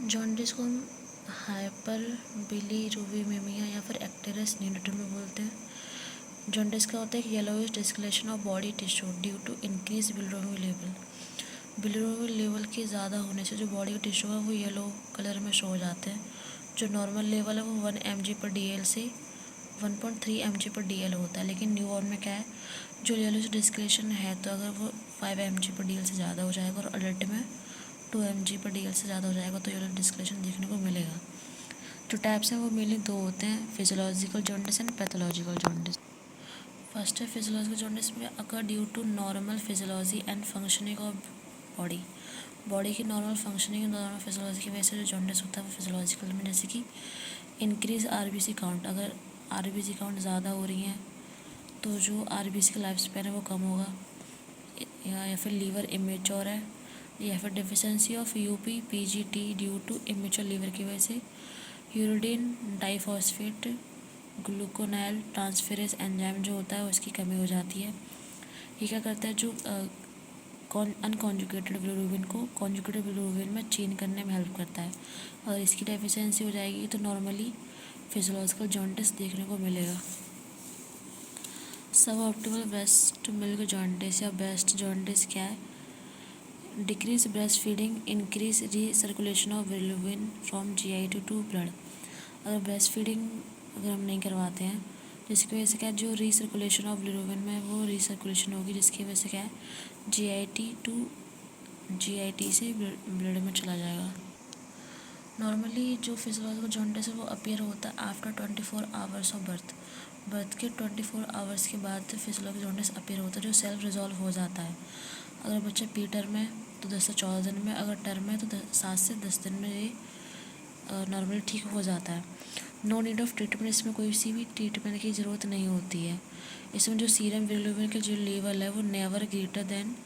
Jaundice को हम hyper बिलीरुबिनेमिया या फिर एक्टेरस नीडेटर में बोलते हैं। जॉन्डिस का होता है कि yellowish discoloration of body tissue due to increase bilirubin level. Bilirubin level के ज़्यादा होने से जो बॉडी के टिश्यू है वो येलो कलर में शो हो जाते हैं। जो नॉर्मल लेवल है वो 1 mg/dl से 1.3 mg/dl होता है। लेकिन न्यूबॉर्न में क्या है, जो येलोइश डिस्कलेशन है तो अगर वो 5 mg/dl से ज़्यादा हो जाएगा, और अडल्ट में 2 mg/dl से ज़्यादा हो जाएगा तो येलो डिस्कलेशन देखने को मिलेगा। जो टाइप्स हैं वो मेनली दो होते हैं, physiological jaundice and pathological jaundice. First है फिजियोलॉजिकल जॉन्डिस में occur due to normal physiology and functioning of body. Body की नॉर्मल फंक्शनिंग और नॉर्मल फिजियोलॉजी की वजह से जो जॉन्डिस होता है वो फिजियोलॉजिकल में, जैसे कि इंक्रीज आरबीसी काउंट। अगर आरबीसी काउंट ज़्यादा हो रही हैं तो जो आरबीसी का लाइफ स्पैन है वो कम होगा, या फिर लीवर इमेच्योर है, या फिर deficiency of UP PGT due to immature liver की वजह से uridine diphosphate glucuronyl transferase enzyme जो होता है उसकी कमी हो जाती है। ये क्या करता है, जो अनकॉन्जुगेटेड बिलीरुबिन को कॉन्जुगेटेड बिलीरुबिन में चेंज करने में हेल्प करता है। अगर इसकी डेफिशिएंसी हो जाएगी तो नॉर्मली फिजियोलॉजिकल जॉन्डिस देखने को मिलेगा। Sub optimal breast milk jaundice या ब्रेस्ट जॉन्डिस क्या है? Decrease breast feeding, increase recirculation of bilirubin from GI to blood. अगर ब्रेस्ट फीडिंग अगर हम नहीं करवाते हैं, जिसकी वजह से क्या है, जो रीसर्कुलेशन ऑफ बिलीरुबिन में वो रीसर्कुलेशन होगी, जिसकी वजह से क्या है, जीआईटी से ब्लड में चला जाएगा। नॉर्मली जो फिजियोलॉजिकल जॉन्डिस है वो अपीयर होता है आफ्टर 24 आवर्स ऑफ बर्थ के 24 आवर्स के बाद फिजियोलॉजिकल जॉन्डिस अपीयर होता है, जो सेल्फ रिजॉल्व हो जाता है। अगर बच्चा प्री टर्म है तो 10 से 14 दिन में, अगर टर्म है तो 7 से 10 दिन में ये नॉर्मली ठीक हो जाता है। नो नीड ऑफ ट्रीटमेंट, इसमें कोई सी भी ट्रीटमेंट की ज़रूरत नहीं होती है। इसमें जो सीरम बिलीरुबिन का जो लेवल है वो नेवर ग्रेटर देन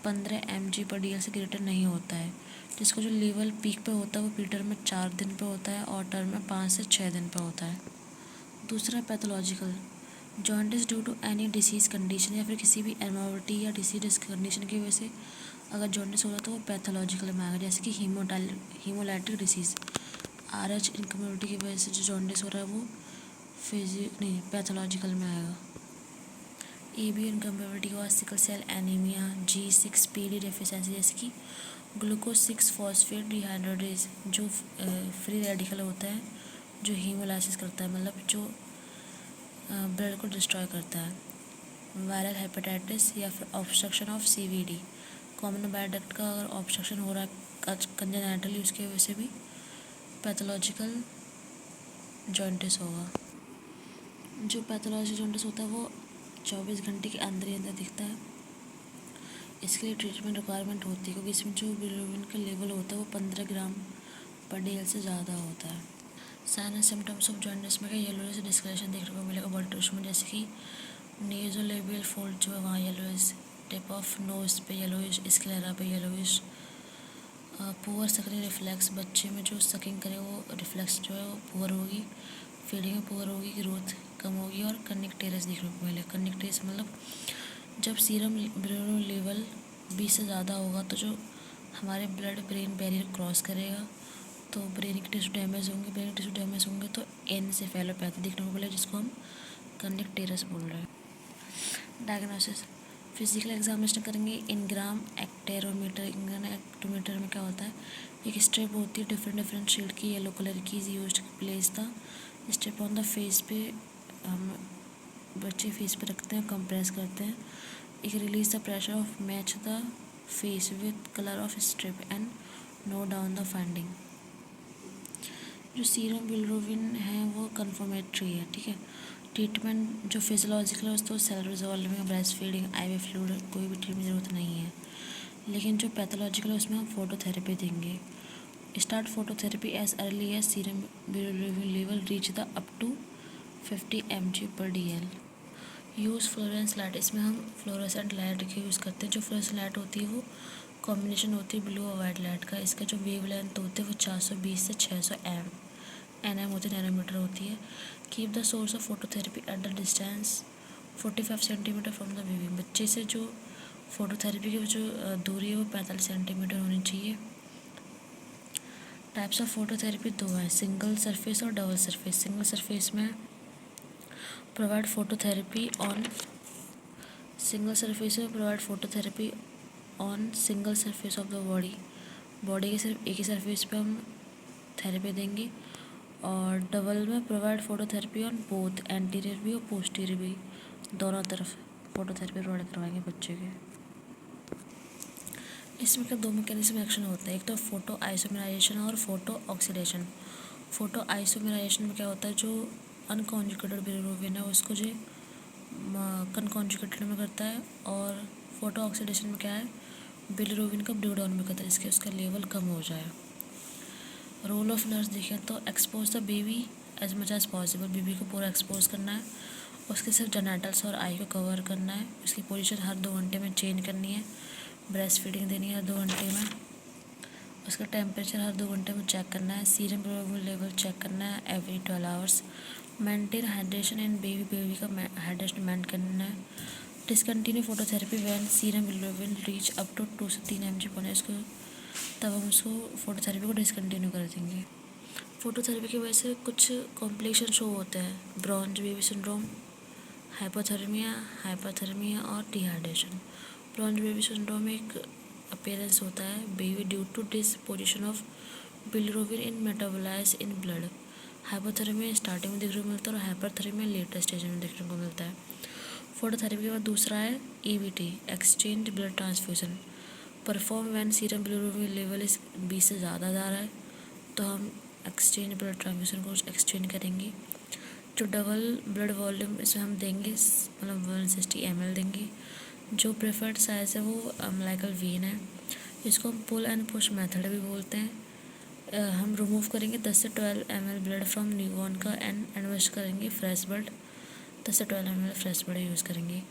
15 mg/dl से ग्रेटर नहीं होता है। जिसका जो लेवल पीक पे होता है वो प्री टर्म में 4 दिन पे होता है और टर्म में 5 से 6 दिन पे होता है। दूसरा pathological jaundice due to any disease condition, या फिर किसी भी एनोमैलिटी या डिसीज कंडीशन की वजह से अगर जॉन्डिस होगा तो वो पैथोलॉजिकल में आएगा, जैसे कि हीमोलाइटिक डिसीज़। आरएच इनकम्युनिटी की वजह से जो जॉन्डिस हो रहा है वो पैथोलॉजिकल में आएगा। एबी इनकम्युनिटी के बाद sickle cell anaemia, G6PD deficiency, जैसे कि ग्लूकोज 6 फॉस्फेट डिहाइड्रोजेज, जो फ्री रेडिकल होता है जो हीमोलाइसिस करता है, मतलब जो ब्लड को डिस्ट्रॉय करता है। वायरल हेपेटाइटिस या फिर ऑब्स्ट्रक्शन ऑफ सीवीडी, कॉमन बायोडक्ट का अगर ऑब्स्ट्रक्शन हो रहा है कंजेनाइटली, उसकी वजह से भी पैथोलॉजिकल जॉन्डिस होगा। जो पैथोलॉजिकल जॉन्डिस होता है वो 24 घंटे के अंदर ही अंदर दिखता है। इसके लिए ट्रीटमेंट रिक्वायरमेंट होती है, क्योंकि इसमें जो बिलीरुबिन का लेवल होता है वो 15 ग्राम/dl से ज़्यादा होता है। Sign and symptoms of jaundice में येलोइश डिस्कलेशन देखने को मिलेगा बॉडी टिश्यू में, जैसे कि नेज़ोलेबियल फोल्ड जो है वहाँ येलोइश, टिप ऑफ नोज पे येलोइश, स्क्लेरा पे येलोइश, पुअर सकरिंग रिफ्लेक्स, बच्चे में जो सकिंग करे वो रिफ्लेक्स जो है वो पुअर होगी, फीडिंग में पुअर होगी, ग्रोथ कम होगी, और कनिक्टेरस देखने को मिलेगा। कनिक्टेरस मतलब जब सीरम बिलीरुबिन लेवल 20 से ज़्यादा होगा तो जो हमारे ब्लड ब्रेन बैरियर क्रॉस करेगा तो ब्रेन के टिश्यू डैमेज होंगे, ब्रेन के टिश्यू डैमेज होंगे तो एनसेफेलोपैथी देखने को मिलेगा, जिसको हम कनिक्टेरस बोल रहे हैं। डायग्नोसिस फिजिकल एग्जामिनेशन करेंगे। इनग्राम एक्टेरोमीटर, इनग्राम एक्टोमीटर में क्या होता है, एक स्ट्रिप होती है डिफरेंट शेड की येलो कलर की, is used to place the strip on the face पे, हम बच्चे फेस पे रखते हैं, कंप्रेस करते हैं। एक release the pressure of match the face with colour of strip and note down the finding. जो सीरम बिलीरुबिन है वो कन्फर्मेटरी है, ठीक है। ट्रीटमेंट जो फिजियोलॉजिकल है तो self resolving, breast feeding, IV fluid, कोई भी ट्रीटमेंट ज़रूरत नहीं है। लेकिन जो पैथोलॉजिकल है उसमें हम फोटोथेरेपी देंगे। Start phototherapy as early as serum bilirubin level reach the up to 50 mg/dl। Use fluorescence light, इसमें हम फ्लोरेसेंट लाइट की यूज़ करते हैं। जो फ्लोरेसेंट लाइट होती है वो कॉम्बिनेशन होती है ब्लू और वाइट लाइट का। इसका जो वेव लेंथ होती है वो 420 से 600 nm होती है, नैनोमीटर होती है। Keep the source of phototherapy at the distance 45 centimetre from the baby. बच्चे से जो फोटोथेरेपी की जो दूरी है वो 45 सेंटीमीटर होनी चाहिए। टाइप्स ऑफ फोटोथेरेपी दो हैं, सिंगल सरफेस और डबल सरफेस। सिंगल सरफेस में provide phototherapy on single surface of the body के सिर्फ एक ही सरफेस पे हम थेरेपी देंगे। और डबल में provide phototherapy on both anterior भी और पोस्टीरियर भी, दोनों तरफ फोटोथेरेपी प्रोवाइड करवाएंगे बच्चे के। इसमें क्या दो मैकेनिज्म एक्शन होते हैं, एक तो फोटो आइसोमराइजेशन और फोटो ऑक्सीडेशन। फोटो आइसोमराइजेशन में क्या होता है, जो अनकॉन्जुगेटेड बिलिरुबिन है उसको जो कनकॉन्जुगेटेड में करता है, और फोटो ऑक्सीडेशन में क्या है, बिलिरुबिन का ब्रेक डाउन में करता है जिसके उसका लेवल कम हो जाए। रोल ऑफ नर्स देखें तो expose the baby as much as possible, baby को पूरा एक्सपोज करना है, उसके सिर्फ जेनेटल्स और आई को कवर करना है, उसकी पोजीशन हर 2 घंटे में चेंज करनी है, ब्रेस्ट फीडिंग देनी है हर 2 घंटे में, उसका टेम्परेचर हर 2 घंटे में चेक करना है, सीरम बिलिरुबिन लेवल चेक करना है every 12 hours, maintain hydration and baby का हाइड्रेशन मेंटेन करना है। Discontinue phototherapy when serum bilirubin reach up to 2 से 3 mg पर इसको, तब हम उसको फोटोथेरेपी को डिसकंटिन्यू कर देंगे। फोटोथेरेपी की वजह से कुछ कॉम्प्लिकेशन शो होते हैं, ब्रॉन्ज बेबी सिंड्रोम, हाइपोथर्मिया और डिहाइड्रेशन। ब्रॉन्ज बेबी सिंड्रोम एक अपीयरेंस होता है baby due to disposition of bilirubin in metabolise in blood. Hypothermia starting में देखने को मिलता है और हाइपरथर्मिया लेटर स्टेज में देखने को मिलता है। फोटोथेरेपी के बाद दूसरा है EBT, exchange blood transfusion, perform when serum bilirubin level इस 20 से ज़्यादा जा रहा है तो हम एक्सचेंज ब्लड ट्रांसफ्यूजन को एक्सचेंज करेंगे। जो डबल ब्लड वॉल्यूम इसमें हम देंगे, मतलब 160 ml देंगे। जो प्रेफर्ड साइज़ है वो अम्बिलिकल वेन है, इसको हम पुल एंड पुश मेथड भी बोलते हैं। हम रिमूव करेंगे 10 से 12 ml ब्लड फ्रॉम न्यूबॉर्न का एंड इन्वेस्ट करेंगे फ्रेश ब्लड, 10 से 12 ml फ्रेश ब्लड यूज़ करेंगे।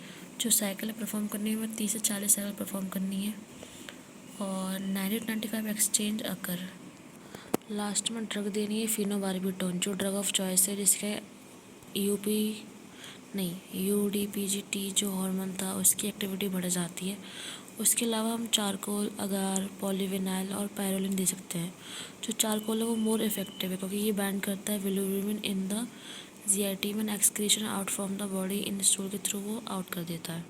जो साइकिल परफॉर्म करनी है हमें 30 से 40 साइकिल परफॉर्म करनी है, और 90-95 एक्सचेंज अकर। लास्ट में ड्रग देनी है फिनोबार्बिटोन, जो ड्रग ऑफ चॉइस है, जिसका UDPGT जो हार्मोन था उसकी एक्टिविटी बढ़ जाती है। उसके अलावा हम चारकोल, अगार, पॉलीविनाइल और पायरोलिन दे सकते हैं। जो चारकोल है वो मोर इफेक्टिव है क्योंकि ये बैंड करता है बिलिरुबिन इन द GIT में excretion out from the body in stool के थ्रू वो आउट कर देता है।